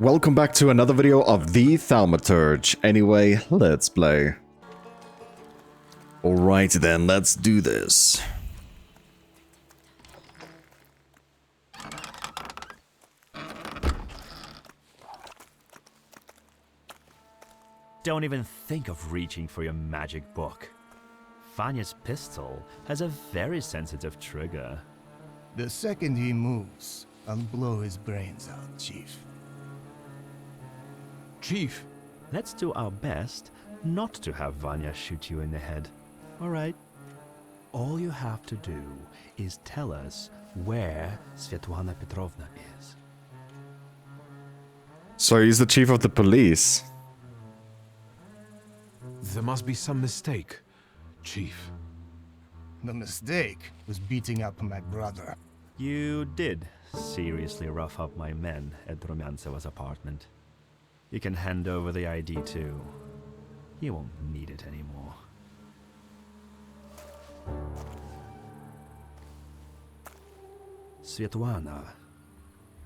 Welcome back to another video of the Thaumaturge. Anyway, let's play. Alright then, let's do this. Don't even think of reaching for your magic book. Vanya's pistol has a very sensitive trigger. The second he moves, I'll blow his brains out, Chief. Chief, Let's do our best not to have Vanya shoot you in the head. Alright? All you have to do is tell us where Svetlana Petrovna is. So he's the chief of the police. there must be some mistake. Chief. The mistake was beating up my brother. You did seriously rough up my men at Rumyantseva's apartment. You can hand over the ID too. You won't need it anymore. Svetlana.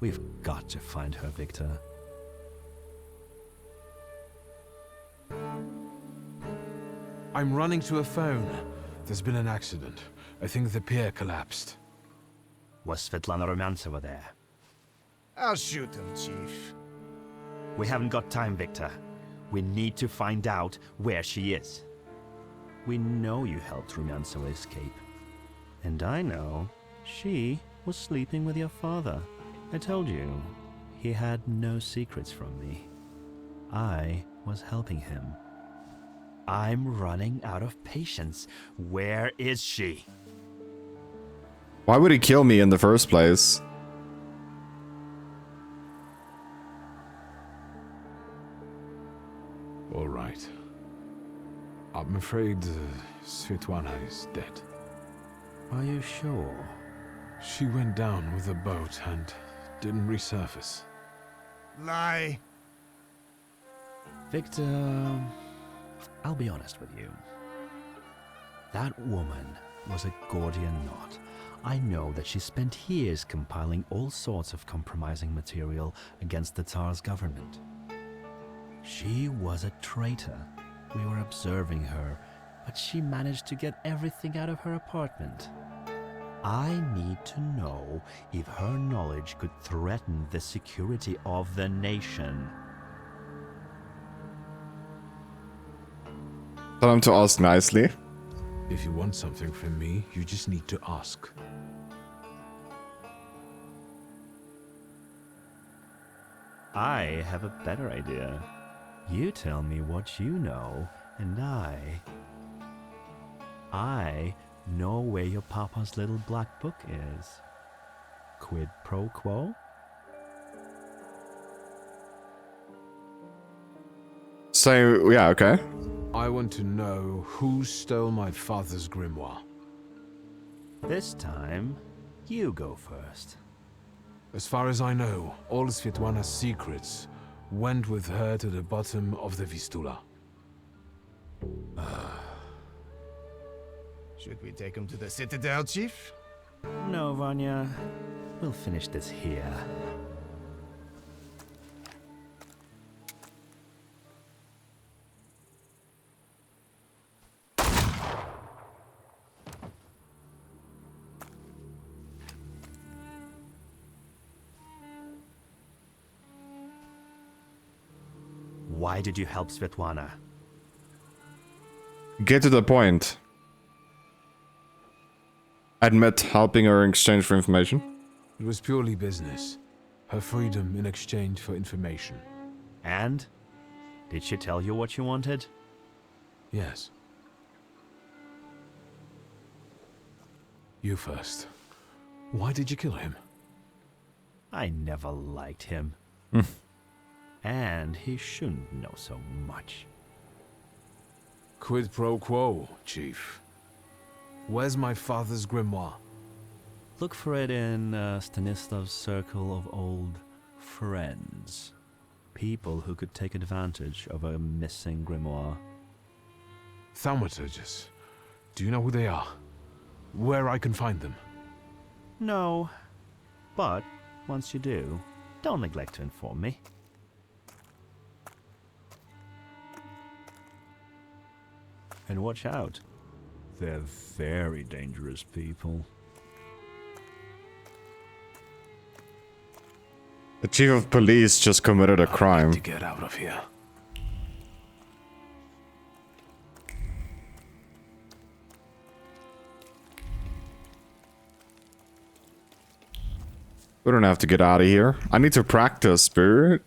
We've got to find her, Victor. I'm running to a phone. There's been an accident. I think the pier collapsed. Was Svetlana Rumyantseva there? I'll shoot him, Chief. We haven't got time, Victor. We need to find out where she is. We know you helped Rumyantseva escape. And I know she was sleeping with your father. I told you, he had no secrets from me. I was helping him. I'm running out of patience. Where is she? Why would he kill me in the first place? All right. I'm afraid Svetlana is dead. Are you sure? She went down with the boat and didn't resurface. Lie. Victor, I'll be honest with you. That woman was a Gordian knot. I know that she spent years compiling all sorts of compromising material against the Tsar's government. She was a traitor. We were observing her, but she managed to get everything out of her apartment. I need to know if her knowledge could threaten the security of the nation. Tell him to ask nicely. If you want something from me, you just need to ask. I have a better idea. You tell me what you know, and I know where your papa's little black book is. Quid pro quo? So, yeah, okay. I want to know who stole my father's grimoire. This time, you go first. As far as I know, all Svetlana's secrets went with her to the bottom of the Vistula. Should we take him to the Citadel, Chief? No, Vanya. We'll finish this here. Why did you help Svetlana? Get to the point. Admit helping her in exchange for information. It was purely business. Her freedom in exchange for information. And? Did she tell you what you wanted? Yes. You first. Why did you kill him? I never liked him. And he shouldn't know so much. Quid pro quo, Chief. Where's my father's grimoire? Look for it in Stanislav's circle of old friends. People who could take advantage of a missing grimoire. Thaumaturges. Do you know who they are? Where I can find them? No. But, once you do, don't neglect to inform me. And watch out. They're very dangerous people. The chief of police just committed a crime. To get out of here. We don't have to get out of here. I need to practice, Spirit.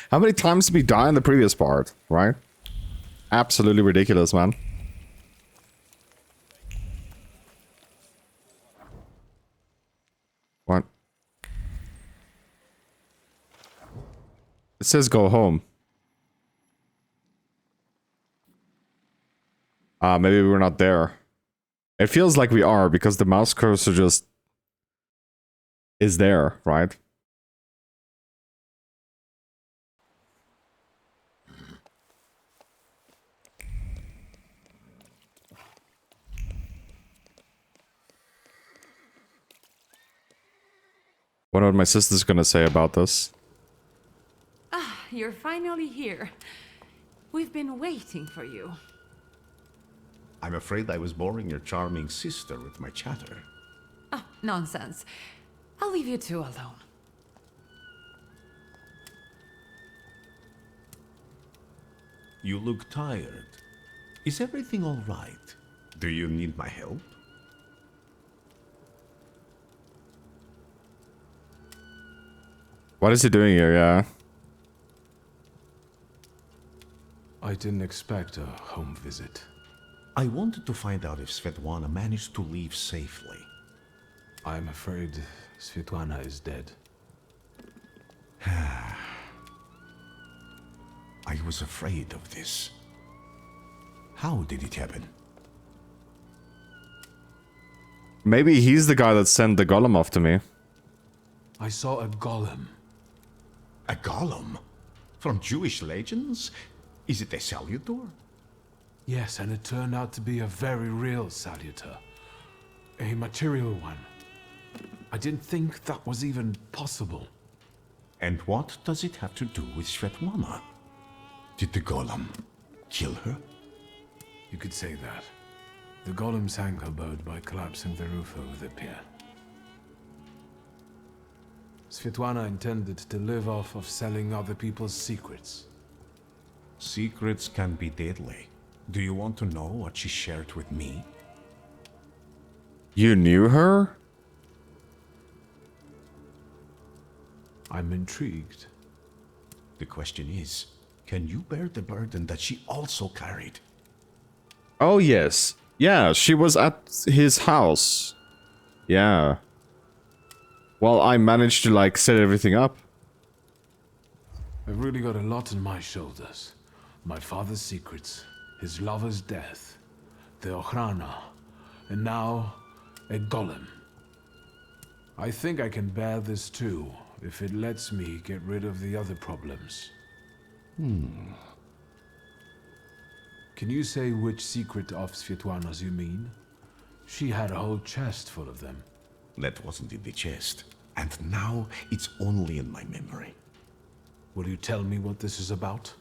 How many times did we die in the previous part, right? Absolutely ridiculous, man. What? It says go home. Maybe we're not there. It feels like we are because the mouse cursor just is there, right? Wonder what my sister's gonna say about this. Ah, you're finally here. We've been waiting for you. I'm afraid I was boring your charming sister with my chatter. Oh, nonsense. I'll leave you two alone. You look tired. Is everything all right? Do you need my help? What is he doing here, yeah? I didn't expect a home visit. I wanted to find out if Svetlana managed to leave safely. I'm afraid Svetlana is dead. I was afraid of this. How did it happen? Maybe he's the guy that sent the golem off to me. I saw a golem. A golem? From Jewish legends? Is it a salutor? Yes, and it turned out to be a very real salutor. A material one. I didn't think that was even possible. And what does it have to do with Svetlana? Did the golem kill her? You could say that. The golem sank her boat by collapsing the roof over the pier. Svetlana intended to live off of selling other people's secrets. Secrets can be deadly. Do you want to know what she shared with me? You knew her? I'm intrigued. The question is, can you bear the burden that she also carried? Oh, yes. Yeah, she was at his house. Yeah. Well, I managed to, like, set everything up. I've really got a lot on my shoulders. My father's secrets, his lover's death, the Ochrana, and now a golem. I think I can bear this too, if it lets me get rid of the other problems. Can you say which secret of Svetlana's you mean? She had a whole chest full of them. That wasn't in the chest. And now it's only in my memory. Will you tell me what this is about?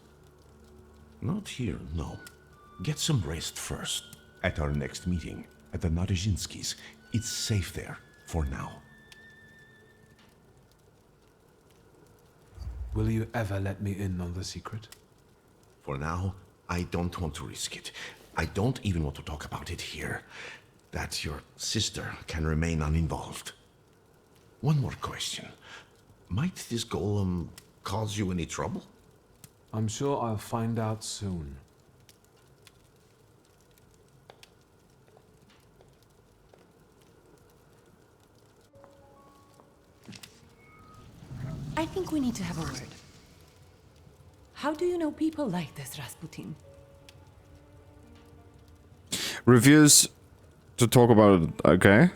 Not here, no. Get some rest first. At our next meeting, at the Narizhinskis. It's safe there, for now. Will you ever let me in on the secret? For now, I don't want to risk it. I don't even want to talk about it here. That your sister can remain uninvolved. One more question. Might this golem cause you any trouble? I'm sure I'll find out soon. I think we need to have a word. How do you know people like this, Rasputin? Reviews to talk about it, okay?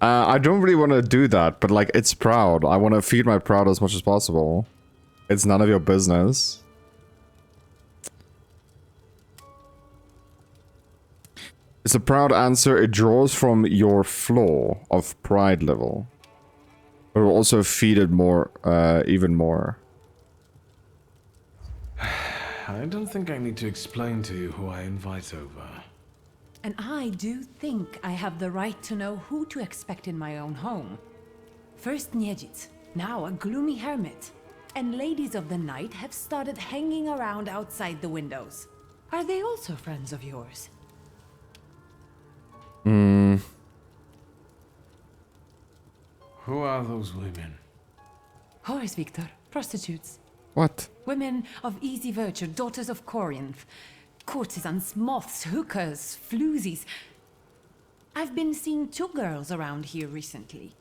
I don't really want to do that, but like, it's proud. I want to feed my proud as much as possible. It's none of your business. It's a proud answer. It draws from your flaw of pride level. But will also feed it more, even more. I don't think I need to explain to you who I invite over. And I do think I have the right to know who to expect in my own home. First Niedzic, now a gloomy hermit. And ladies of the night have started hanging around outside the windows. Are they also friends of yours? Who are those women? Whores, Victor. Prostitutes. What? Women of easy virtue, daughters of Corinth. Courtesans, moths, hookers, floozies. I've been seeing 2 girls around here recently.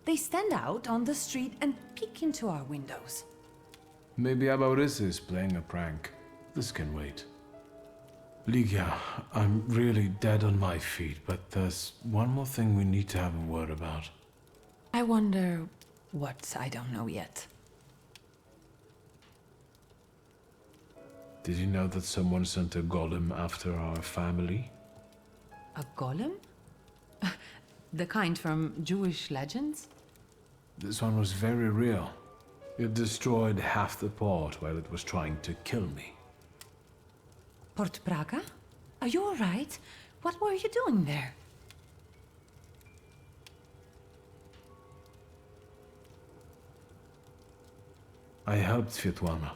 They stand out on the street and peek into our windows. Maybe Abaurissa is playing a prank. This can wait. Ligia, I'm really dead on my feet, but there's one more thing we need to have a word about. I wonder what I don't know yet. Did you know that someone sent a golem after our family? A golem? The kind from Jewish legends? This one was very real. It destroyed half the port while it was trying to kill me. Port Praga? Are you all right? What were you doing there? I helped Svetlana.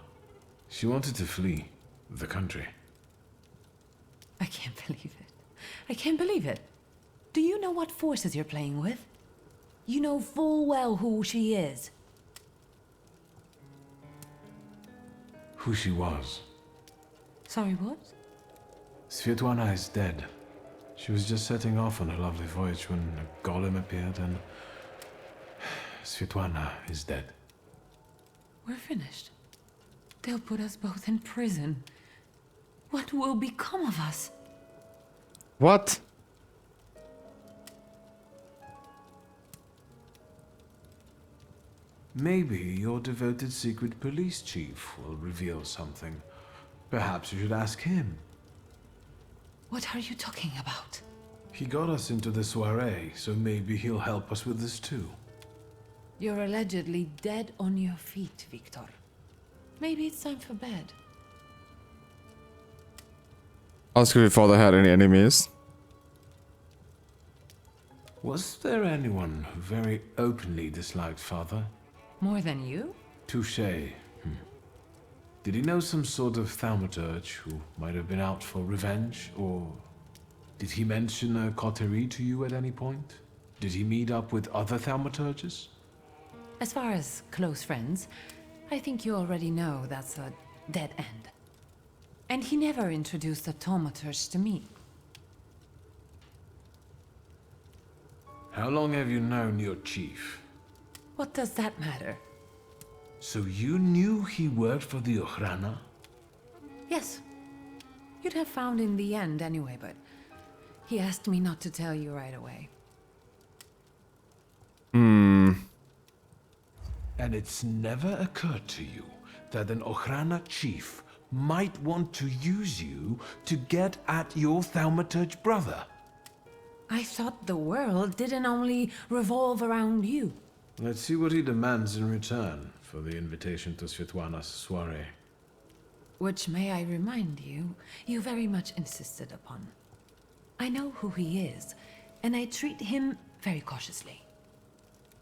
She wanted to flee the country. I can't believe it. I can't believe it. Do you know what forces you're playing with? You know full well who she is. Who she was. Sorry, what? Svetlana is dead. She was just setting off on a lovely voyage when a golem appeared and... Svetlana is dead. We're finished. They'll put us both in prison. What will become of us? What? Maybe your devoted secret police chief will reveal something. Perhaps you should ask him. What are you talking about? He got us into the soiree, so maybe he'll help us with this too. You're allegedly dead on your feet, Victor. Maybe it's time for bed. Ask if your father had any enemies. Was there anyone who very openly disliked father? More than you? Touché. Did he know some sort of thaumaturge who might have been out for revenge, or did he mention a coterie to you at any point? Did he meet up with other thaumaturges? As far as close friends, I think you already know that's a dead end. And he never introduced a thaumaturge to me. How long have you known your chief? What does that matter? So you knew he worked for the Ochrana? Yes. You'd have found in the end anyway, but he asked me not to tell you right away. And it's never occurred to you that an Ochrana chief might want to use you to get at your thaumaturge brother? I thought the world didn't only revolve around you. Let's see what he demands in return for the invitation to Svetlana's soiree. Which, may I remind you, you very much insisted upon. I know who he is, and I treat him very cautiously.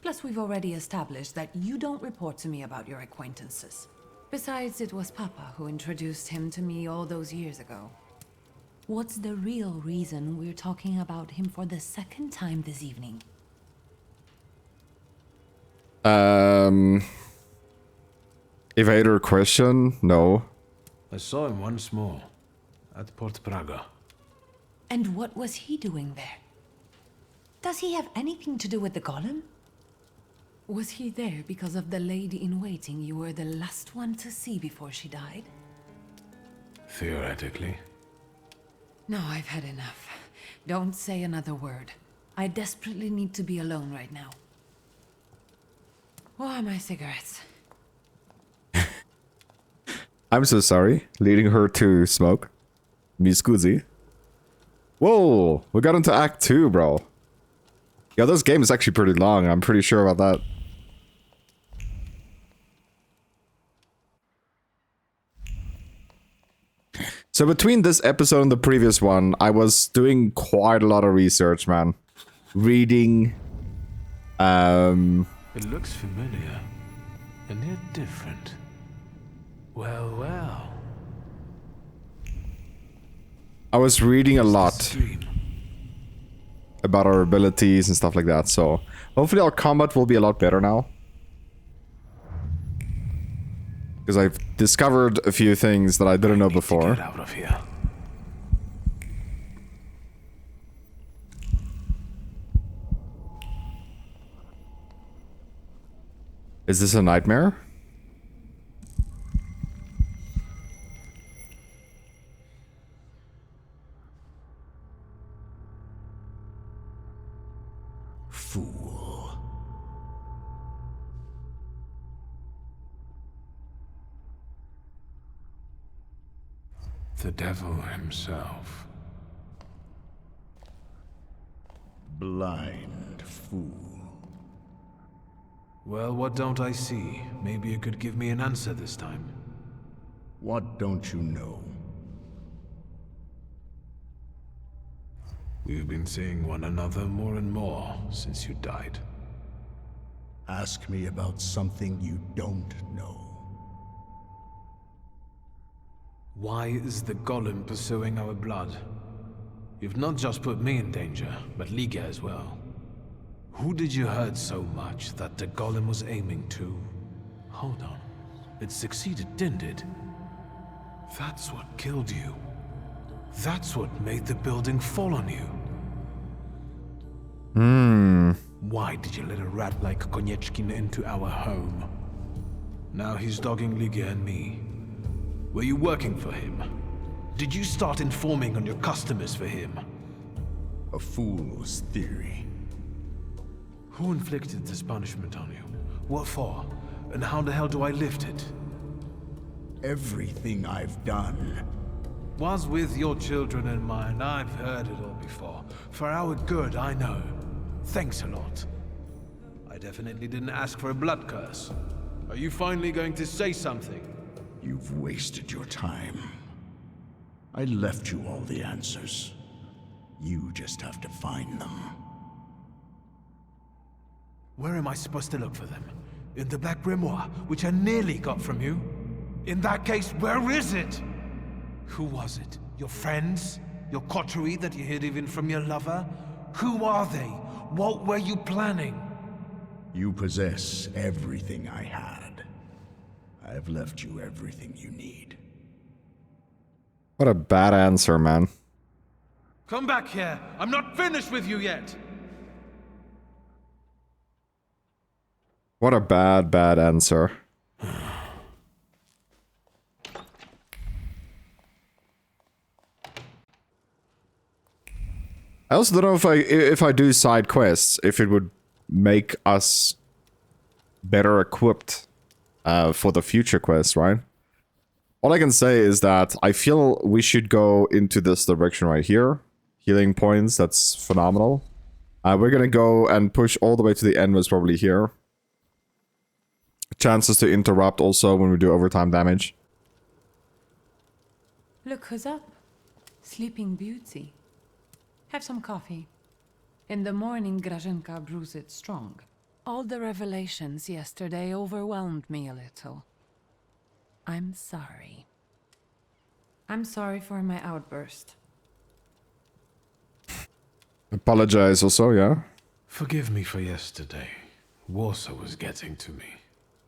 Plus, we've already established that you don't report to me about your acquaintances. Besides, it was Papa who introduced him to me all those years ago. What's the real reason we're talking about him for the second time this evening? Evader question? No. I saw him once more, at Port Praga. And what was he doing there? Does he have anything to do with the golem? Was he there because of the lady-in-waiting you were the last one to see before she died? Theoretically. No, I've had enough. Don't say another word. I desperately need to be alone right now. Where are my cigarettes? I'm so sorry. Leading her to smoke. Mi scusi. Whoa! We got into Act 2, bro. Yeah, this game is actually pretty long. I'm pretty sure about that. So between this episode and the previous one, I was doing quite a lot of research, man. Reading. It looks familiar, and yet different. Well, well. I was reading a lot Stream. about our abilities and stuff like that, so hopefully our combat will be a lot better now. Because I've discovered a few things that I didn't know before. Get out of here. Is this a nightmare? Fool. The devil himself. Blind fool. Well, what don't I see? Maybe you could give me an answer this time. What don't you know? We've been seeing one another more and more since you died. Ask me about something you don't know. Why is the golem pursuing our blood? You've not just put me in danger, but Liga as well. Who did you hurt so much that the golem was aiming to? Hold on. It succeeded, didn't it? That's what killed you. That's what made the building fall on you. Why did you let a rat like Konieczkin into our home? Now he's dogging Liga and me. Were you working for him? Did you start informing on your customers for him? A fool's theory. Who inflicted this punishment on you? What for? And how the hell do I lift it? Everything I've done. Was with your children in mind. I've heard it all before. For our good, I know. Thanks a lot. I definitely didn't ask for a blood curse. Are you finally going to say something? You've wasted your time. I left you all the answers. You just have to find them. Where am I supposed to look for them? In the Black Grimoire, which I nearly got from you? In that case, where is it? Who was it? Your friends? Your coterie that you hid even from your lover? Who are they? What were you planning? You possess everything I had. I've left you everything you need. What a bad answer, man. Come back here! I'm not finished with you yet! What a bad, bad answer. I also don't know if I do side quests, if it would make us better equipped for the future quests, right? All I can say is that I feel we should go into this direction right here. Healing points, that's phenomenal. We're gonna go and push all the way to the end was probably here. Chances to interrupt also when we do overtime damage. Look who's up. Sleeping Beauty. Have some coffee. In the morning, Grażynka brews it strong. All the revelations yesterday overwhelmed me a little. I'm sorry. I'm sorry for my outburst. Apologize also, yeah? Forgive me for yesterday. Warsaw was getting to me.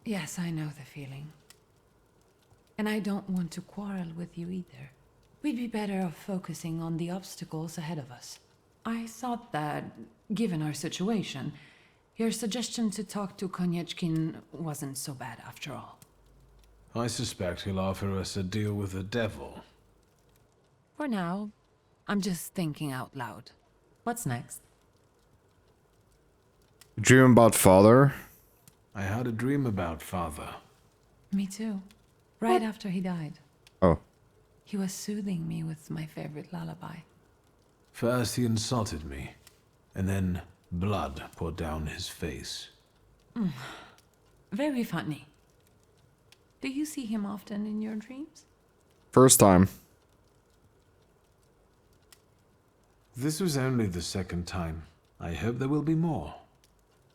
Yes, I know the feeling. And I don't want to quarrel with you either. We'd be better off focusing on the obstacles ahead of us. I thought that, given our situation, your suggestion to talk to Konieczkin wasn't so bad after all. I suspect he'll offer us a deal with the devil. For now, I'm just thinking out loud. What's next? Dream about father. I had a dream about father. Me too. Right after he died. Oh. He was soothing me with my favorite lullaby. First he insulted me, and then blood poured down his face. Very funny. Do you see him often in your dreams? First time. This was only the second time. I hope there will be more.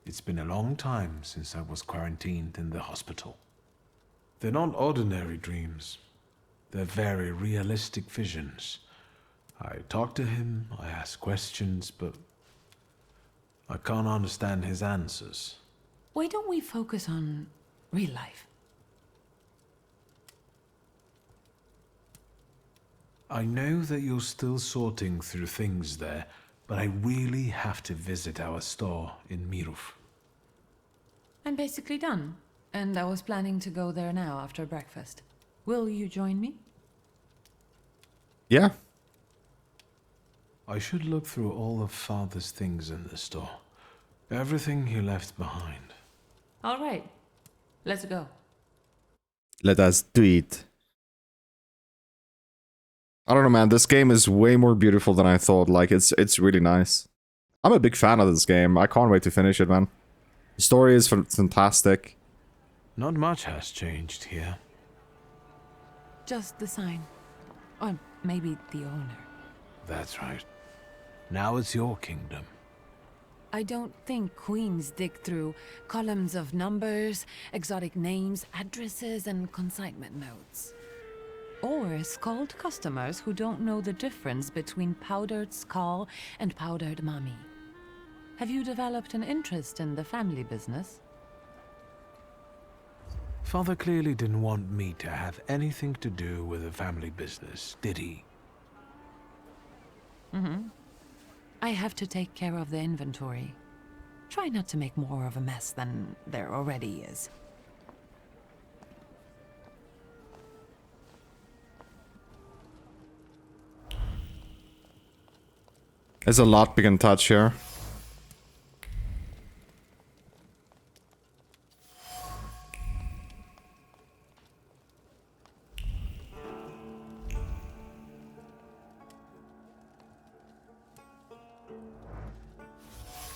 It's been a long time since I was quarantined in the hospital. They're not ordinary dreams. They're very realistic visions. I talk to him, I ask questions, but I can't understand his answers. Why don't we focus on real life? I know that you're still sorting through things there, but I really have to visit our store in Mirov. I'm basically done, and I was planning to go there now after breakfast. Will you join me? Yeah. I should look through all of Father's things in the store. Everything he left behind. All right, let's go. Let us do it. I don't know, man. This game is way more beautiful than I thought. Like, it's really nice. I'm a big fan of this game. I can't wait to finish it, man. The story is fantastic. Not much has changed here. Just the sign. Or maybe the owner. That's right. Now it's your kingdom. I don't think queens dig through columns of numbers, exotic names, addresses, and consignment notes. Or scold customers who don't know the difference between powdered skull and powdered mummy. Have you developed an interest in the family business? Father clearly didn't want me to have anything to do with the family business, did he? I have to take care of the inventory. Try not to make more of a mess than there already is. There's a lot we can touch here.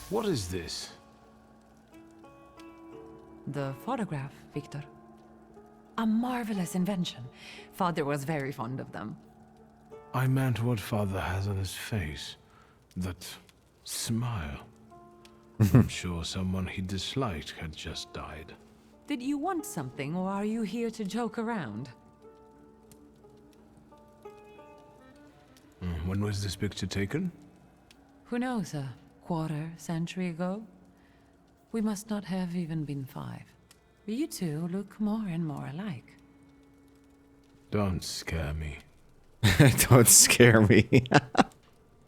What is this? The photograph, Victor. A marvelous invention. Father was very fond of them. I meant what Father has on his face. That smile. I'm sure someone he disliked had just died. Did you want something, or are you here to joke around? When was this picture taken? Who knows, a quarter century ago? We must not have even been 5. You two look more and more alike. Don't scare me. Don't scare me.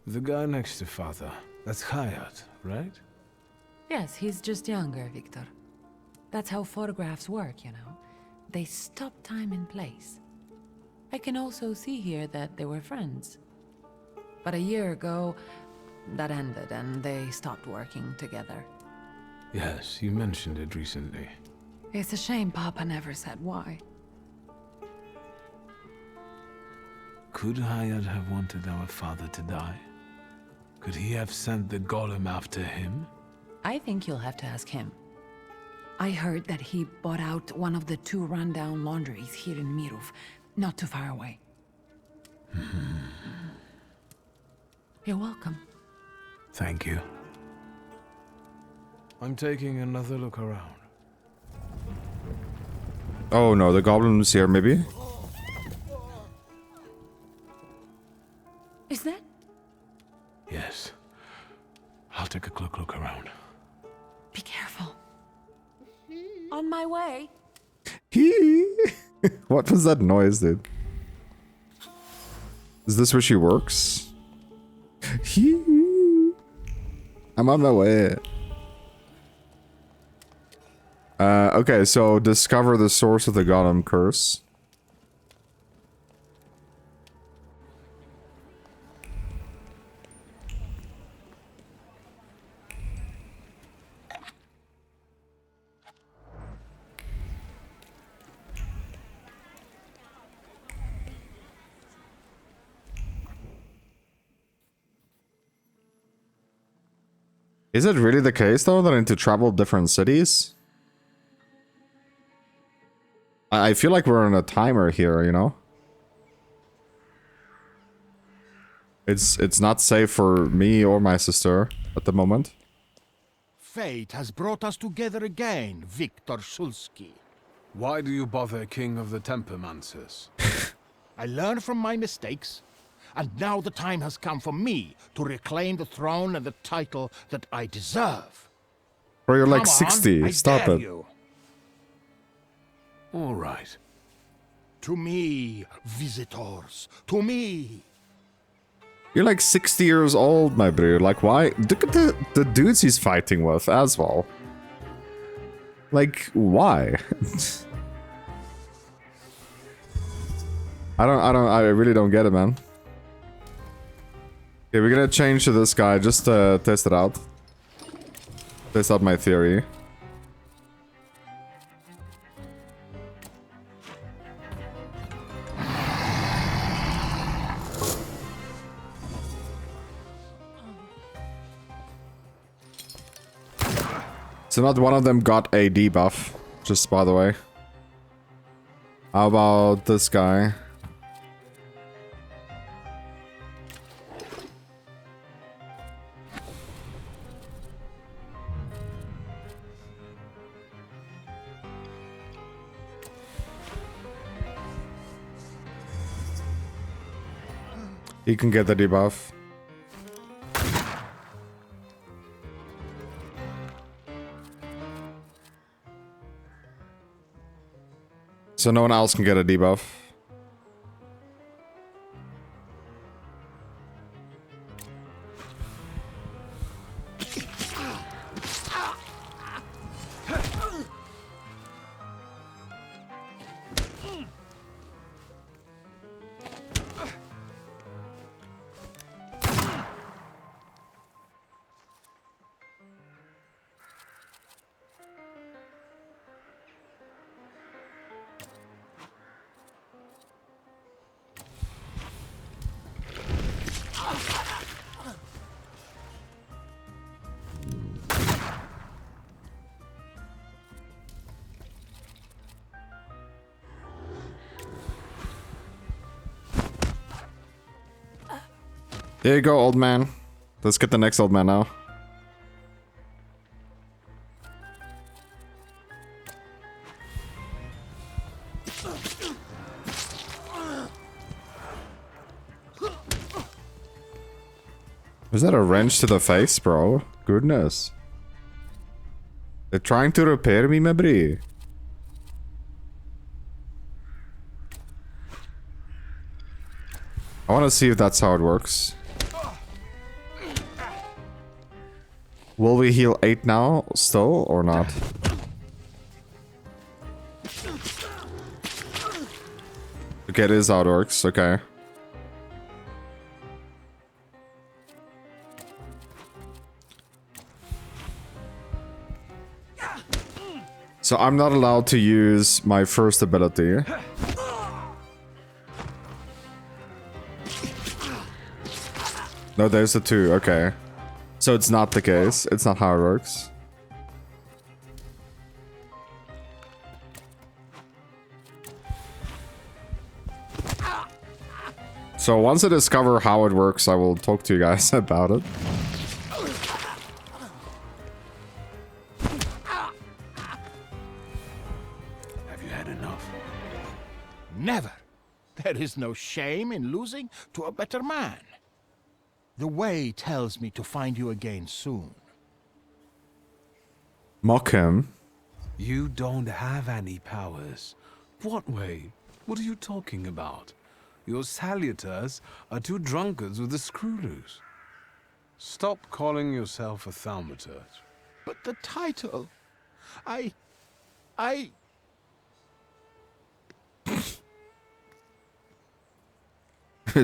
The guy next to Father, that's Hayat, right? Yes, he's just younger, Victor. That's how photographs work, you know. They stop time and place. I can also see here that they were friends. But a year ago, that ended and they stopped working together. Yes, you mentioned it recently. It's a shame Papa never said why. Could Hayat have wanted our father to die? Could he have sent the golem after him? I think you'll have to ask him. I heard that he bought out one of the 2 rundown laundries here in Mirov, not too far away. You're welcome. Thank you. I'm taking another look around. Oh no, the goblin's here, maybe? Is that? Yes. I'll take a quick look around. Be careful. On my way. What was that noise, dude? Is this where she works? I'm on my way. Okay, so discover the source of the golem curse. Is it really the case, though, that I need to travel different cities? I feel like we're on a timer here, you know? It's not safe for me or my sister at the moment. Fate has brought us together again, Viktor Shulsky. Why do you bother, King of the Tempermancers? I learned from my mistakes, and now the time has come for me to reclaim the throne and the title that I deserve. Bro, you're like Come on, 60. I Stop dare it. you. All right. To me, visitors, to me. You're like 60 years old, my bro. Like, why? Look at the dudes he's fighting with as well. Like, why? I really don't get it, man. Okay, we're gonna change to this guy just to test it out. Test out my theory. So not one of them got a debuff, just by the way. How about this guy? He can get the debuff. So no one else can get a debuff. There you go, old man. Let's get the next old man now. Was that a wrench to the face, bro? Goodness. They're trying to repair me, my bro. I want to see if that's how it works. Will we heal 8 now, still, or not? Okay, it is how it works, okay. So I'm not allowed to use my first ability. No, there's the 2, okay. So it's not the case. It's not how it works. So once I discover how it works, I will talk to you guys about it. Have you had enough? Never. There is no shame in losing to a better man. The way tells me to find you again soon. Mock him. You don't have any powers. What way? What are you talking about? Your salutors are two drunkards with a screw loose. Stop calling yourself a thaumaturge. But the title...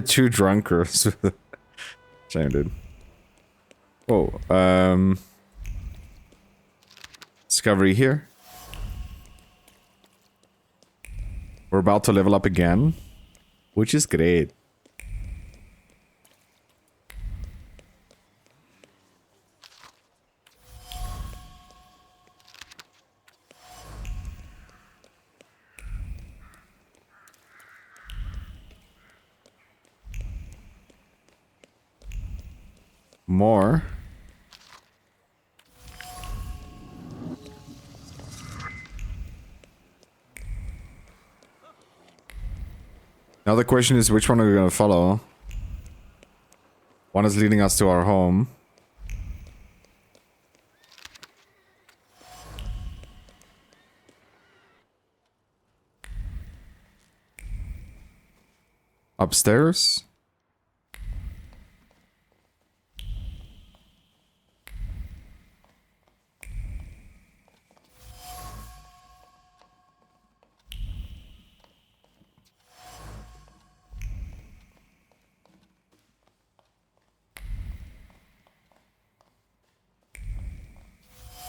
Two drunkards. Shame, dude. Whoa, discovery here. We're about to level up again, which is great. more. Now the question is, which one are we gonna follow? One is leading us to our home. Upstairs?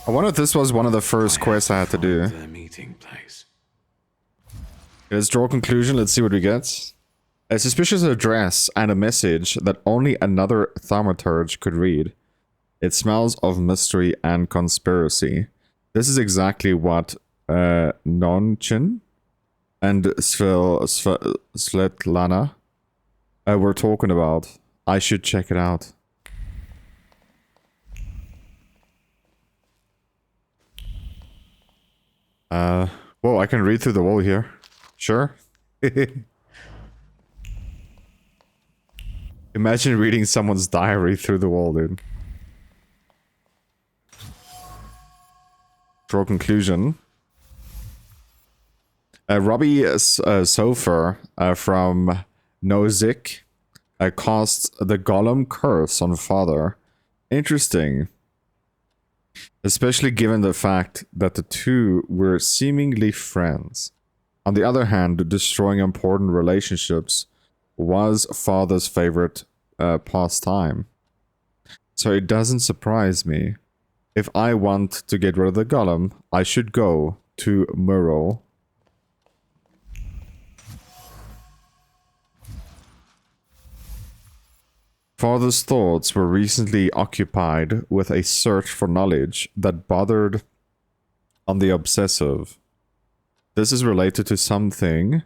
I wonder if this was one of the first quests I had to do. The meeting place. Let's draw a conclusion. Let's see what we get. A suspicious address and a message that only another thaumaturge could read. It smells of mystery and conspiracy. This is exactly what Nonchin and Svetlana were talking about. I should check it out. Whoa, I can read through the wall here. Sure. Imagine reading someone's diary through the wall, dude. Draw conclusion. Robbie Sofer from Nozick cast the Golem curse on Father. Interesting. Especially given the fact that the two were seemingly friends. On the other hand, destroying important relationships was Father's favorite pastime. So it doesn't surprise me. If I want to get rid of the Golem, I should go to Muro. Father's thoughts were recently occupied with a search for knowledge that bothered on the obsessive. This is related to something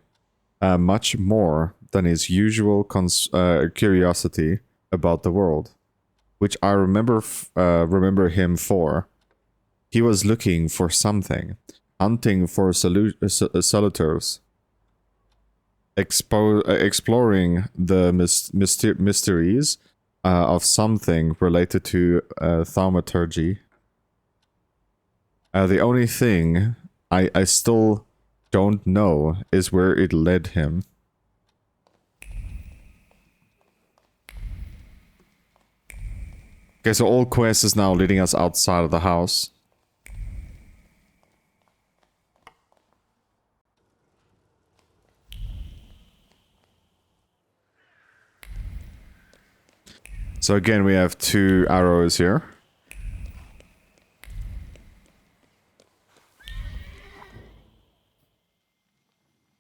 much more than his usual curiosity about the world, which I remember him for. He was looking for something, hunting for solitaires, exploring the mysteries of something related to thaumaturgy. The only thing I still don't know is where it led him. Okay, so all quest is now leading us outside of the house. So again, we have 2 arrows here.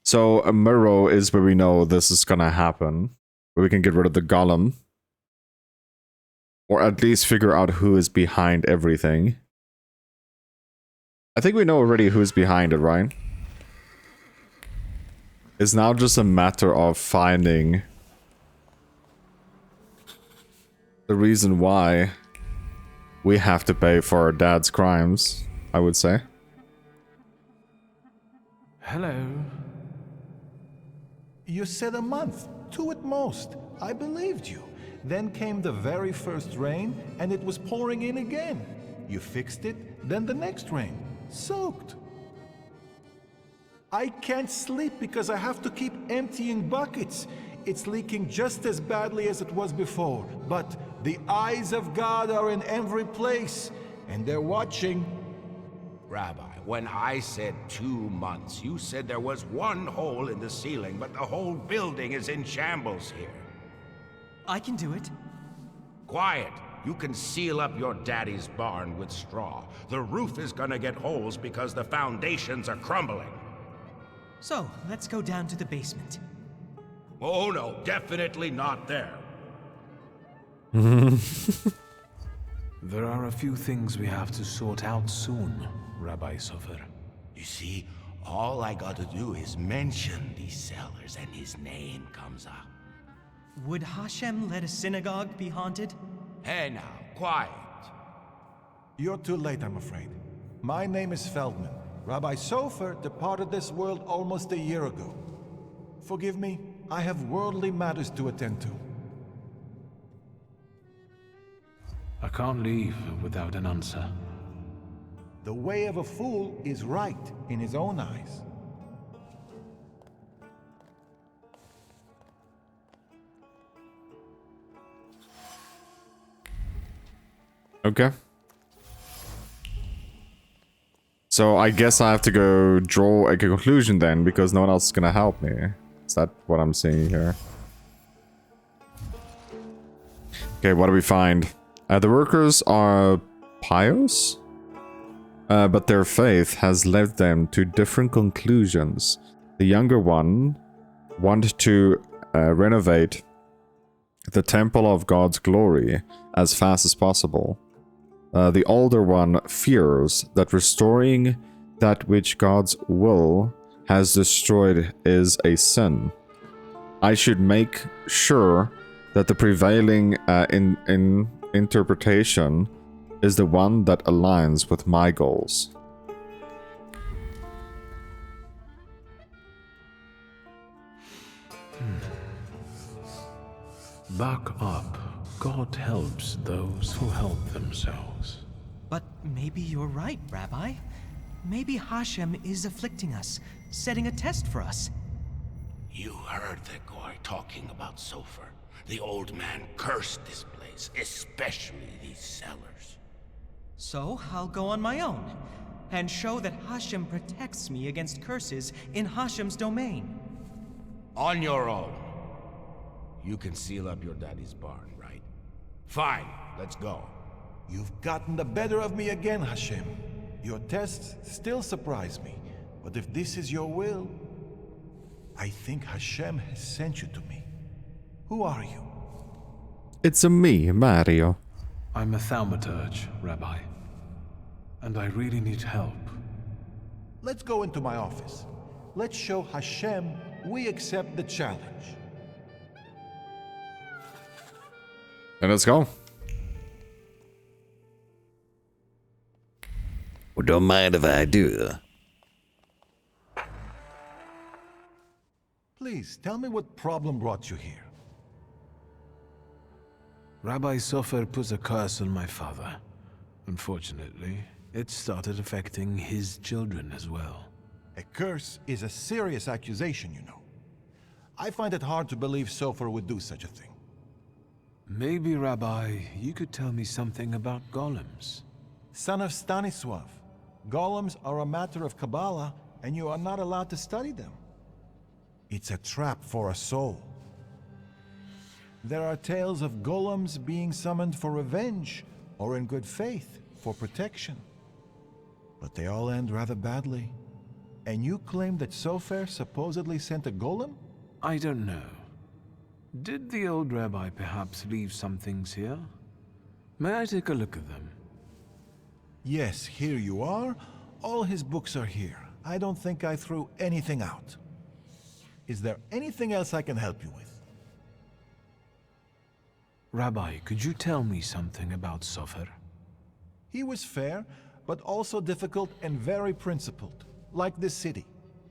So Muro is where we know this is gonna happen. Where we can get rid of the Golem. Or at least figure out who is behind everything. I think we know already who's behind it, right? It's now just a matter of finding the reason why we have to pay for our dad's crimes, I would say. Hello. You said a month, 2 at most. I believed you. Then came the very first rain, and it was pouring in again. You fixed it, then the next rain. Soaked. I can't sleep because I have to keep emptying buckets. It's leaking just as badly as it was before. But the eyes of God are in every place, and they're watching. Rabbi, when I said 2 months, you said there was 1 hole in the ceiling, but the whole building is in shambles here. I can do it. Quiet! You can seal up your daddy's barn with straw. The roof is gonna get holes because the foundations are crumbling. So, let's go down to the basement. Oh no, definitely not there. There are a few things we have to sort out soon, Rabbi Sofer. You see, all I gotta do is mention these cellars and his name comes up. Would Hashem let a synagogue be haunted? Hey now, quiet. You're too late, I'm afraid. My name is Feldman. Rabbi Sofer departed this world almost a year ago. Forgive me, I have worldly matters to attend to. I can't leave without an answer. The way of a fool is right in his own eyes. Okay. So I guess I have to go draw a conclusion then, because no one else is gonna help me. Is that what I'm seeing here? Okay, what do we find? The workers are pious, but their faith has led them to different conclusions. The younger one wanted to renovate the temple of God's glory as fast as possible. The older one fears that restoring that which God's will has destroyed is a sin. I should make sure that the prevailing interpretation is the one that aligns with my goals. Back up. God helps those who help themselves. But maybe you're right, Rabbi. Maybe Hashem is afflicting us, setting a test for us. You heard the guy talking about Sofer. The old man cursed this place, especially these cellars. So I'll go on my own, and show that Hashem protects me against curses in Hashem's domain. On your own. You can seal up your daddy's barn, right? Fine, let's go. You've gotten the better of me again, Hashem. Your tests still surprise me, but if this is your will, I think Hashem has sent you to me. Who are you? It's a me, Mario. I'm a thaumaturge, Rabbi. And I really need help. Let's go into my office. Let's show Hashem we accept the challenge. And let's go. Well, don't mind if I do. Please, tell me what problem brought you here. Rabbi Sofer put a curse on my father. Unfortunately, it started affecting his children as well. A curse is a serious accusation, you know. I find it hard to believe Sofer would do such a thing. Maybe, Rabbi, you could tell me something about golems. Son of Stanisław, golems are a matter of Kabbalah, and you are not allowed to study them. It's a trap for a soul. There are tales of golems being summoned for revenge, or in good faith, for protection. But they all end rather badly. And you claim that Sofer supposedly sent a golem? I don't know. Did the old rabbi perhaps leave some things here? May I take a look at them? Yes, here you are. All his books are here. I don't think I threw anything out. Is there anything else I can help you with? Rabbi, could you tell me something about Sofer? He was fair, but also difficult and very principled, like this city.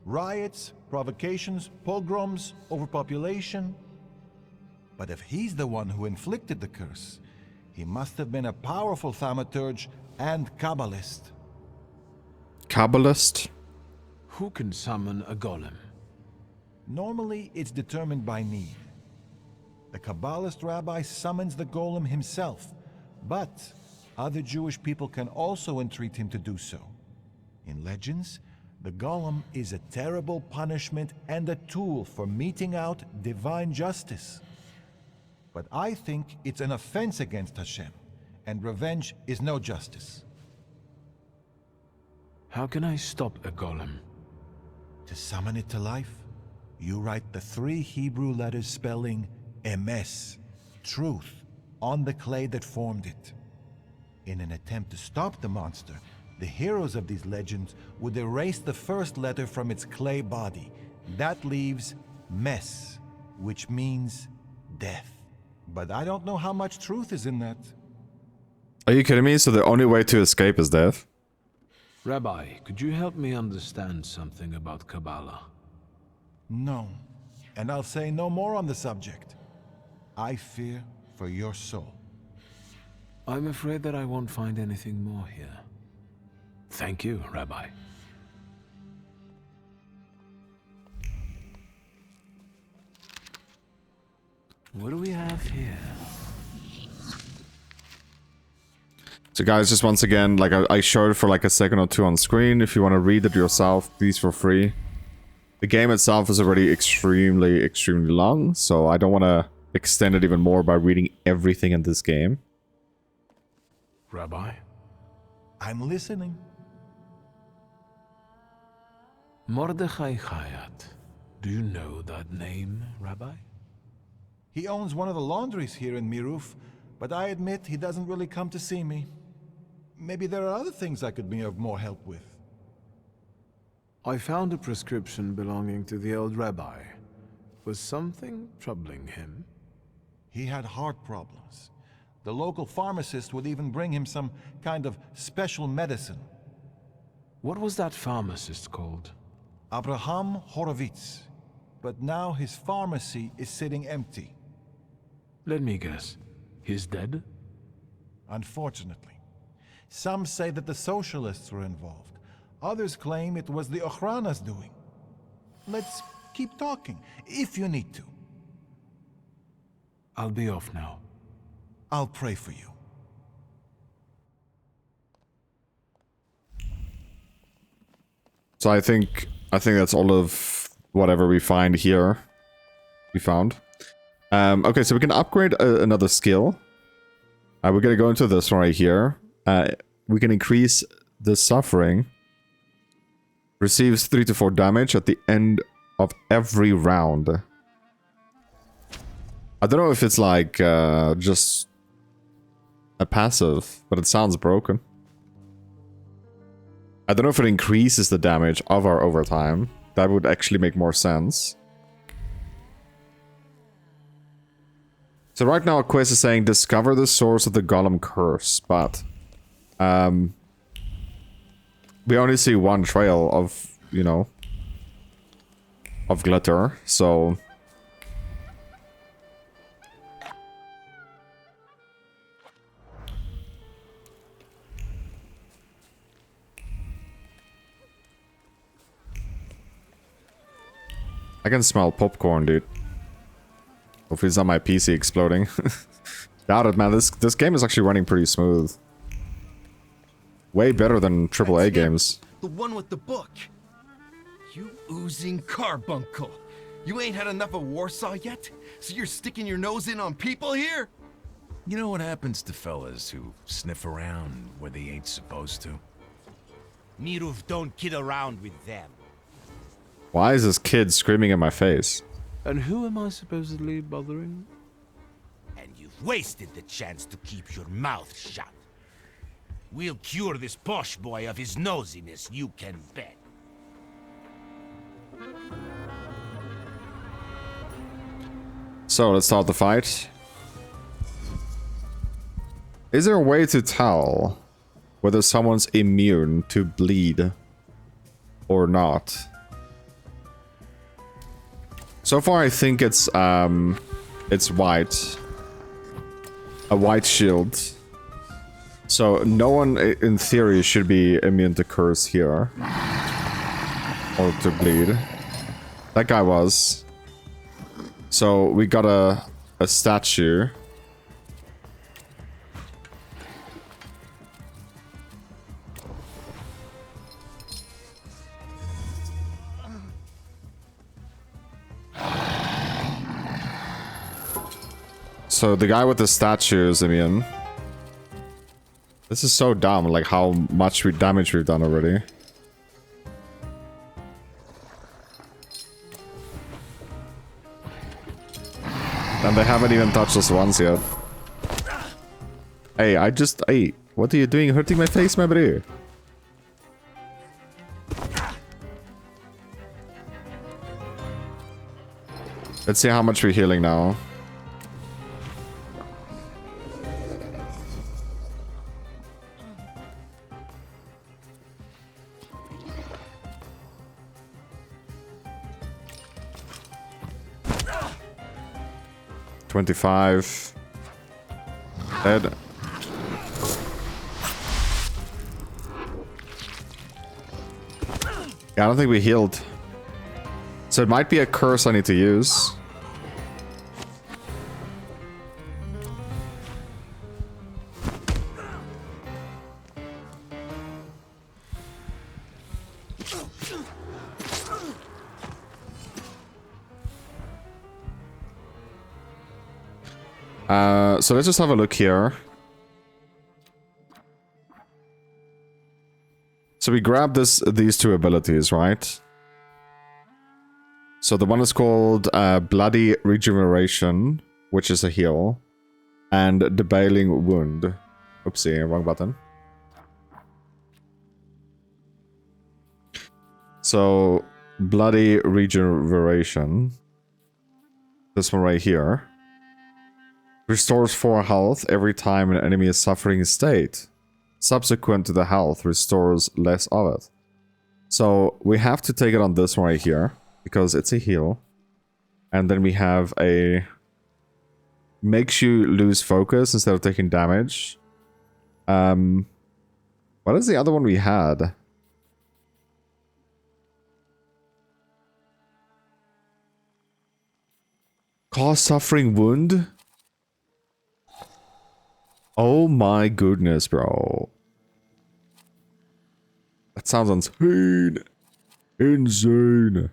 Riots, provocations, pogroms, overpopulation. But if he's the one who inflicted the curse, he must have been a powerful thaumaturge and Kabbalist. Kabbalist? Who can summon a golem? Normally, it's determined by need. The Kabbalist rabbi summons the golem himself, but other Jewish people can also entreat him to do so. In legends, the golem is a terrible punishment and a tool for meting out divine justice. But I think it's an offense against Hashem, and revenge is no justice. How can I stop a golem? To summon it to life, you write the 3 Hebrew letters spelling emes, truth, on the clay that formed it. In an attempt to stop the monster, the heroes of these legends would erase the first letter from its clay body. That leaves mes, which means death. But I don't know how much truth is in that. Are you kidding me? So the only way to escape is death? Rabbi, could you help me understand something about Kabbalah? No. And I'll say no more on the subject. I fear for your soul. I'm afraid that I won't find anything more here. Thank you, Rabbi. What do we have here? So guys, just once again, like I showed it for like a second or two on screen. If you want to read it yourself, please feel free. The game itself is already extremely long, so I don't want to extend it even more by reading everything in this game. Rabbi? I'm listening. Mordechai Chayat. Do you know that name, Rabbi? He owns one of the laundries here in Miruf, but I admit he doesn't really come to see me. Maybe there are other things I could be of more help with. I found a prescription belonging to the old rabbi. Was something troubling him? He had heart problems. The local pharmacist would even bring him some kind of special medicine. What was that pharmacist called? Abraham Horowitz. But now his pharmacy is sitting empty. Let me guess. He's dead? Unfortunately. Some say that the socialists were involved. Others claim it was the Ochrana's doing. Let's keep talking, if you need to. I'll be off now. I'll pray for you. So I think that's all of whatever we find here. We found. Okay, so we can upgrade another skill. We're gonna go into this one right here. We can increase the suffering. Receives 3 to 4 damage at the end of every round. I don't know if it's like just a passive, but it sounds broken. I don't know if it increases the damage of our overtime. That would actually make more sense. So right now a quest is saying discover the source of the golem curse, but we only see one trail of, you know, of glitter, so I can smell popcorn, dude. Hopefully it's not my PC exploding. Doubt it, man. This game is actually running pretty smooth. Way better than AAA games. The one with the book. You oozing carbuncle. You ain't had enough of Warsaw yet? So you're sticking your nose in on people here? You know what happens to fellas who sniff around where they ain't supposed to? Miruf don't kid around with them. Why is this kid screaming in my face? And who am I supposedly bothering? And you've wasted the chance to keep your mouth shut. We'll cure this posh boy of his nosiness, you can bet. So, let's start the fight. Is there a way to tell whether someone's immune to bleed or not? So far, I think it's white. A white shield. So no one, in theory, should be immune to curse here. Or to bleed. That guy was. So we got a statue. So the guy with the statue is immune. This is so dumb, like how much damage we've done already. And they haven't even touched us once yet. Hey, hey, what are you doing hurting my face, my bro? Let's see how much we're healing now. 25. Dead. Yeah, I don't think we healed. So it might be a curse I need to use. So let's just have a look here. So we grab these two abilities, right? So the one is called Bloody Regeneration, which is a heal, and Debaling Wound. Oopsie, wrong button. So Bloody Regeneration, this one right here, restores 4 health every time an enemy is suffering a state. Subsequent to the health, restores less of it. So we have to take it on this one right here, because it's a heal. And then we have a... makes you lose focus instead of taking damage. What is the other one we had? Cause suffering wound? Oh my goodness, bro. That sounds insane. Insane.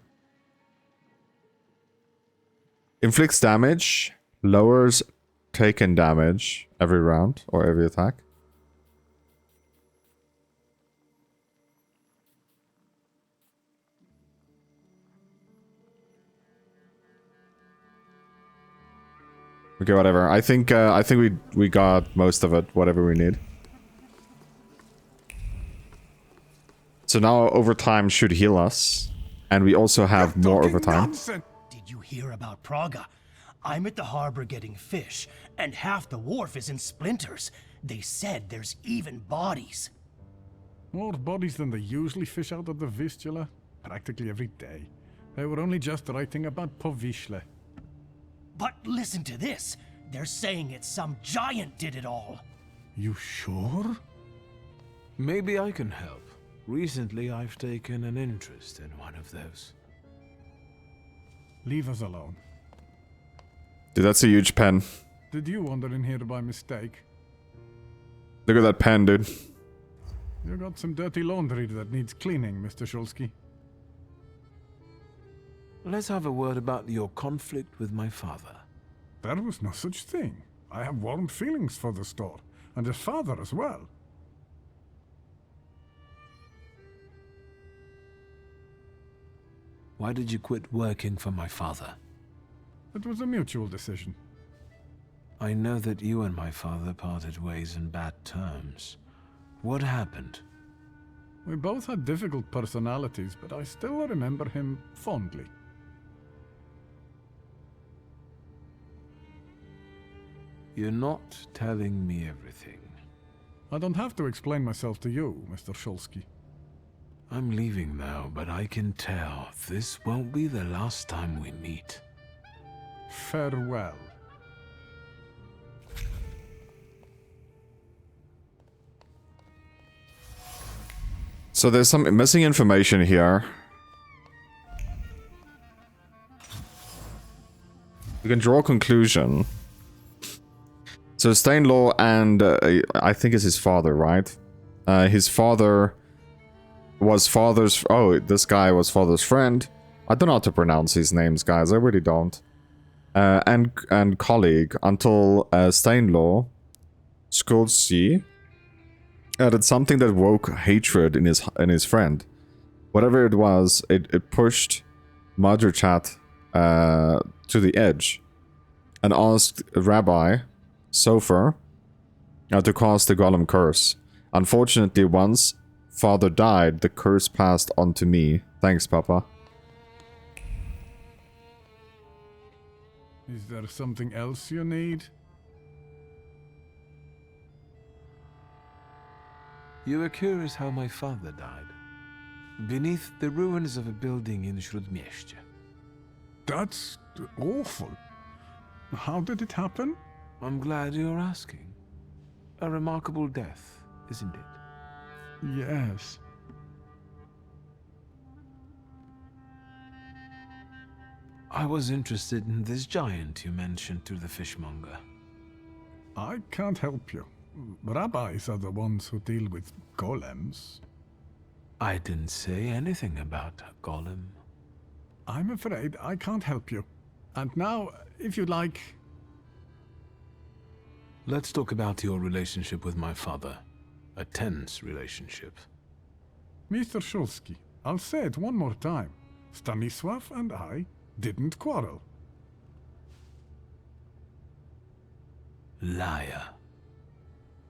Inflicts damage. Lowers taken damage every round or every attack. Okay, whatever. I think we got most of it, whatever we need. So now overtime should heal us, and we also have more overtime. Did you hear about Praga? I'm at the harbor getting fish, and half the wharf is in splinters. They said there's even bodies. More bodies than they usually fish out of the Vistula, practically every day. They were only just writing about Povishle. But listen to this. They're saying it's some giant did it all. You sure? Maybe I can help. Recently, I've taken an interest in one of those. Leave us alone. Dude, that's a huge pen. Did you wander in here by mistake? Look at that pen, dude. You got some dirty laundry that needs cleaning, Mr. Shulsky. Let's have a word about your conflict with my father. There was no such thing. I have warm feelings for the store, and his father as well. Why did you quit working for my father? It was a mutual decision. I know that you and my father parted ways in bad terms. What happened? We both had difficult personalities, but I still remember him fondly. You're not telling me everything. I don't have to explain myself to you, Mr. Shulsky. I'm leaving now, but I can tell this won't be the last time we meet. Farewell. So there's some missing information here. You can draw a conclusion. So Stainlaw and I think it's his father, right? His father was father's... Oh, this guy was father's friend. I don't know how to pronounce these names, guys. I really don't. And colleague until Stainlaw, Skolsky, did something that woke hatred in his friend. Whatever it was, it pushed Madrichat to the edge and asked Rabbi Sofer to cast the Golem curse. Unfortunately, once father died, the curse passed on to me. Thanks, Papa. Is there something else you need? You were curious how my father died. Beneath the ruins of a building in Śródmieście. That's awful. How did it happen? I'm glad you're asking. A remarkable death, isn't it? Yes. I was interested in this giant you mentioned to the fishmonger. I can't help you. Rabbis are the ones who deal with golems. I didn't say anything about a golem. I'm afraid I can't help you. And now, if you'd like... Let's talk about your relationship with my father. A tense relationship. Mr. Shulsky, I'll say it one more time. Stanisław and I didn't quarrel. Liar.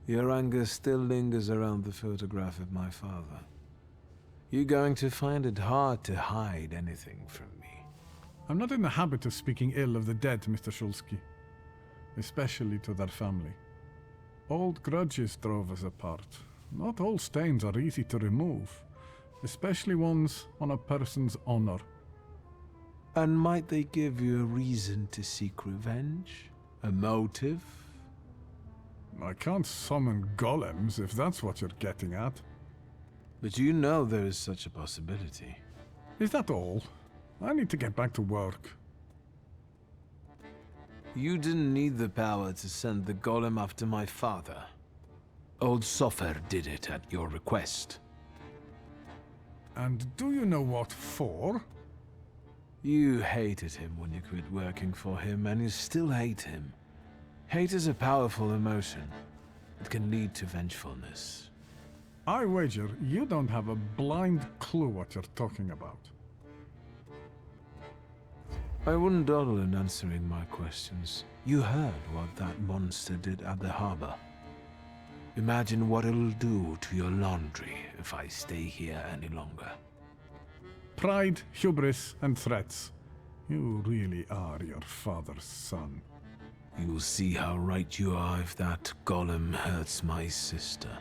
Your anger still lingers around the photograph of my father. You're going to find it hard to hide anything from me. I'm not in the habit of speaking ill of the dead, Mr. Shulsky. Especially to their family. Old grudges drove us apart. Not all stains are easy to remove, especially ones on a person's honor. And might they give you a reason to seek revenge? A motive? I can't summon golems if that's what you're getting at. But you know there is such a possibility. Is that all? I need to get back to work. You didn't need the power to send the golem after my father. Old Sofer did it at your request. And do you know what for? You hated him when you quit working for him, and you still hate him. Hate is a powerful emotion. It can lead to vengefulness. I wager you don't have a blind clue what you're talking about. I wouldn't dawdle in answering my questions. You heard what that monster did at the harbor. Imagine what it'll do to your laundry if I stay here any longer. Pride, hubris, and threats. You really are your father's son. You'll see how right you are if that golem hurts my sister.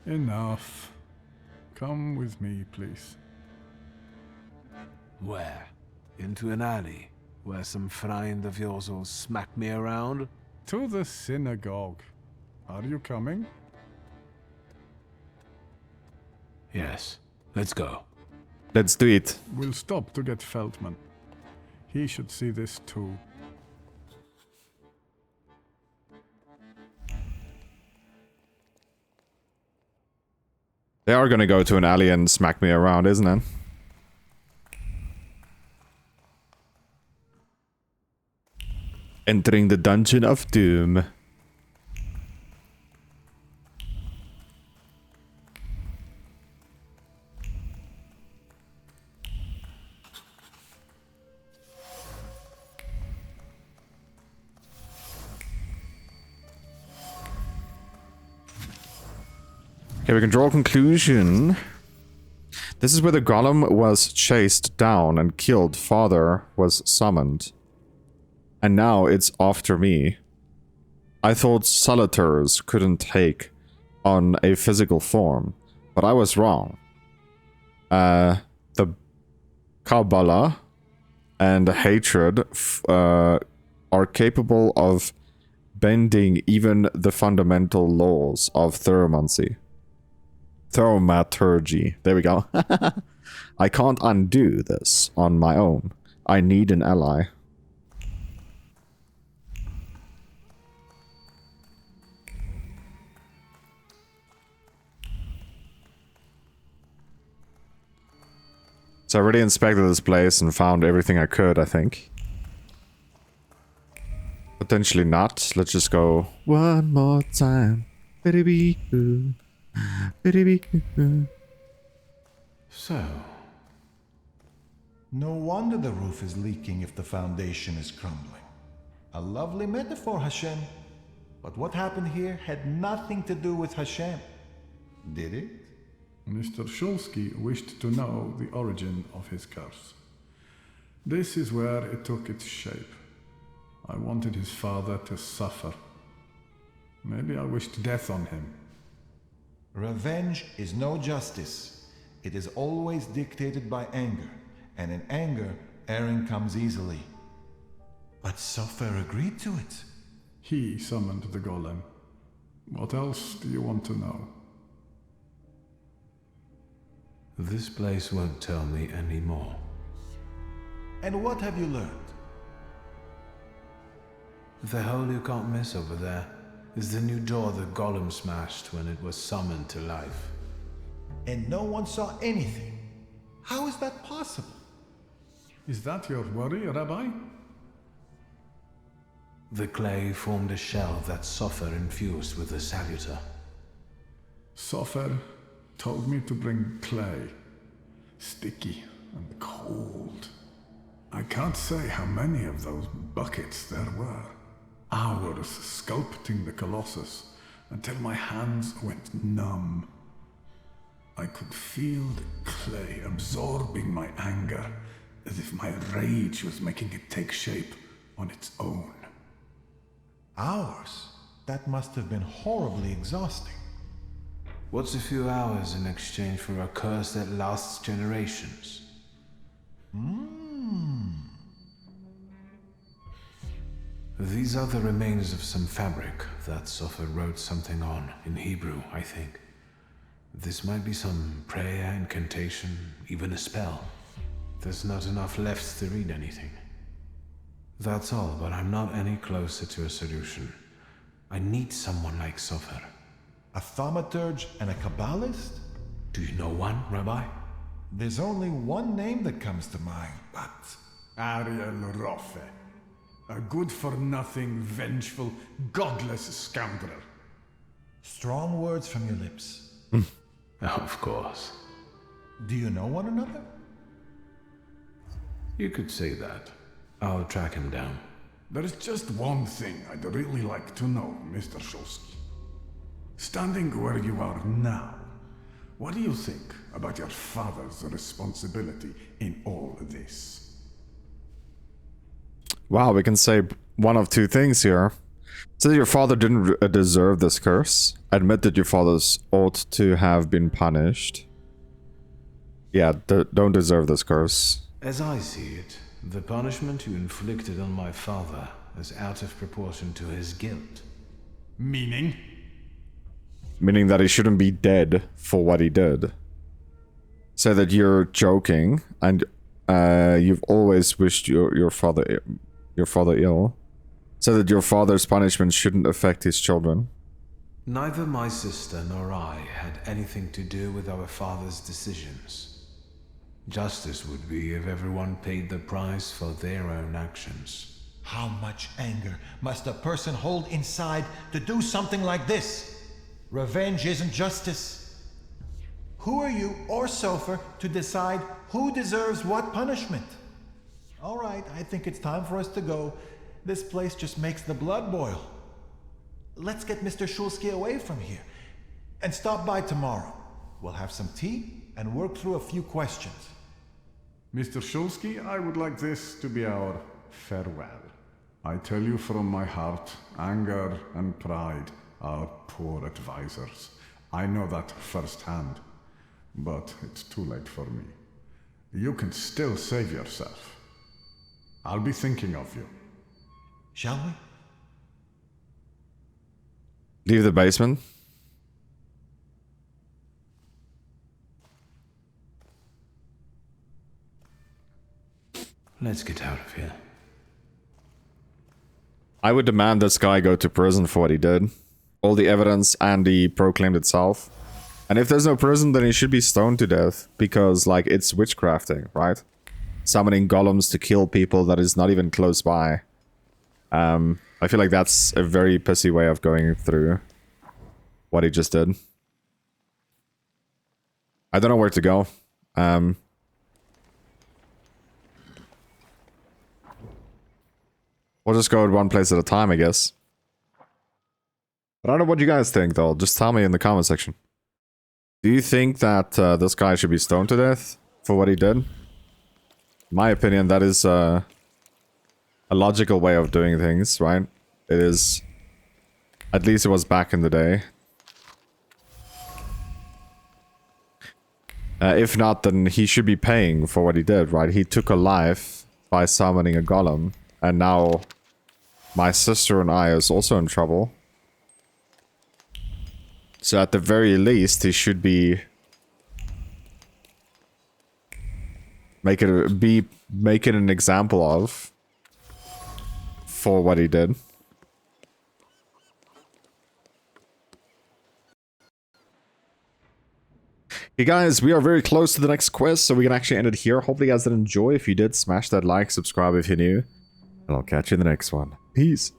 Enough. Come with me, please. Where? Into an alley, where some friend of yours will smack me around? To the synagogue. Are you coming? Yes. Let's go. Let's do it. We'll stop to get Feldman. He should see this too. They are gonna go to an alley and smack me around, isn't it? Entering the Dungeon of Doom. Okay, we can draw a conclusion. This is where the golem was chased down and killed. Father was summoned. And now it's after me. I thought Salaturs couldn't take on a physical form, but I was wrong. The Kabbalah and hatred are capable of bending even the fundamental laws of thaumaturgy. Thaumaturgy. There we go. I can't undo this on my own. I need an ally. So I already inspected this place and found everything I could, I think. Potentially not. Let's just go one more time. So, no wonder the roof is leaking if the foundation is crumbling. A lovely metaphor, Hashem. But what happened here had nothing to do with Hashem. Did it? Mr. Shulsky wished to know the origin of his curse. This is where it took its shape. I wanted his father to suffer. Maybe I wished death on him. Revenge is no justice. It is always dictated by anger, and in anger, erring comes easily. But Sofer agreed to it. He summoned the golem. What else do you want to know? This place won't tell me anymore. And what have you learned? The hole you can't miss over there is the new door the golem smashed when it was summoned to life. And no one saw anything. How is that possible? Is that your worry, Rabbi? The clay formed a shell that Sofer infused with the saluter. Sofer told me to bring clay. Sticky and cold. I can't say how many of those buckets there were. Hours sculpting the Colossus until my hands went numb. I could feel the clay absorbing my anger, as if my rage was making it take shape on its own. Hours? That must have been horribly exhausting. What's a few hours in exchange for a curse that lasts generations? These are the remains of some fabric that Sofer wrote something on, in Hebrew, I think. This might be some prayer, incantation, even a spell. There's not enough left to read anything. That's all, but I'm not any closer to a solution. I need someone like Sofer. A thaumaturge and a Kabbalist? Do you know one, Rabbi? There's only one name that comes to mind, but... Ariel Roffe. A good-for-nothing, vengeful, godless scoundrel. Strong words from your lips. Of course. Do you know one another? You could say that. I'll track him down. There's just one thing I'd really like to know, Mr. Shulsky. Standing where you are now, what do you think about your father's responsibility in all this? Wow, we can say one of two things here. Say your father didn't deserve this curse. Admit that your fathers ought to have been punished. Yeah, don't deserve this curse. As I see it, the punishment you inflicted on my father is out of proportion to his guilt. Meaning? Meaning that he shouldn't be dead for what he did. Say that you're joking and you've always wished your father ill. Say that your father's punishment shouldn't affect his children. Neither my sister nor I had anything to do with our father's decisions. Justice would be if everyone paid the price for their own actions. How much anger must a person hold inside to do something like this? Revenge isn't justice. Who are you or Sofer to decide who deserves what punishment? All right, I think it's time for us to go. This place just makes the blood boil. Let's get Mr. Shulsky away from here and stop by tomorrow. We'll have some tea and work through a few questions. Mr. Shulsky, I would like this to be our farewell. I tell you from my heart, anger and pride are poor advisors. I know that firsthand, but it's too late for me. You can still save yourself. I'll be thinking of you. Shall we? Leave the basement. Let's get out of here. I would demand this guy go to prison for what he did. All the evidence and the proclaimed itself. And if there's no prison, then he should be stoned to death. Because, like, it's witchcrafting, right? Summoning golems to kill people that is not even close by. I feel like that's a very pissy way of going through what he just did. I don't know where to go. We'll just go at one place at a time, I guess. But I don't know what you guys think, though. Just tell me in the comment section. Do you think that this guy should be stoned to death for what he did? In my opinion, that is a logical way of doing things, right? It is. At least it was back in the day. If not, then he should be paying for what he did, right? He took a life by summoning a golem. And now My sister and I is also in trouble. So at the very least, he should be making an example of for what he did. Hey guys, we are very close to the next quest, so we can actually end it here. Hopefully you guys did enjoy. If you did, smash that like, subscribe if you're new, and I'll catch you in the next one. Peace.